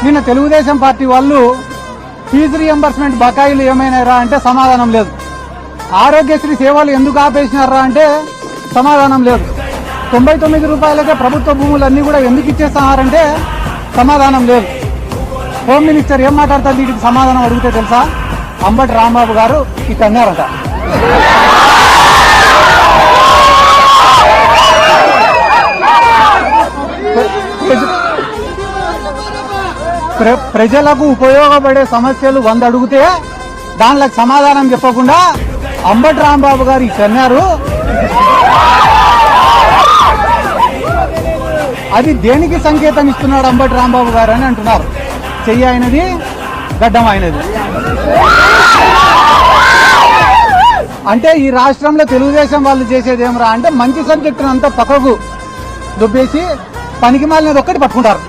నిన్న తెలుగుదేశం పార్టీ వాళ్ళు fee reimbursement బకాయిలు ఏమైనారా అంటే సమాధానం లేదు. ఆరోగ్యశ్రీ సేవలు ఎందుకు ఆపేసినారా అంటే సమాధానం లేదు. 99 రూపాయలకే ప్రభుత్వ భూములన్నీ కూడా ఎందుకు ఇచ్చేస్తున్నారంటే సమాధానం లేదు. హోమ్ మినిస్టర్ ఏం మాట్లాడతారు వీటికి సమాధానం అడిగితే తెలుసా? అంబటి రాంబాబు గారు ఇట్లా అన్నారట. ప్రజలకు ఉపయోగపడే సమస్యలు 100 అడిగితే దానిలకు సమాధానం చెప్పకుండా అంబటి రాంబాబు గారు ఇట్లా అన్నారు. అది దేనికి సంకేతం ఇస్తున్నాడు అంబటి రాంబాబు గారు అని అంటున్నారు. చెయ్యి అయినది, గడ్డం అయినది. అంటే ఈ రాష్ట్రంలో తెలుగుదేశం వాళ్ళు చేసేది ఏమరా అంటే మంచి సబ్జెక్టును అంతా పక్కకు దుబ్బేసి పనికి మాలినది ఒక్కటి పట్టుకుంటారు.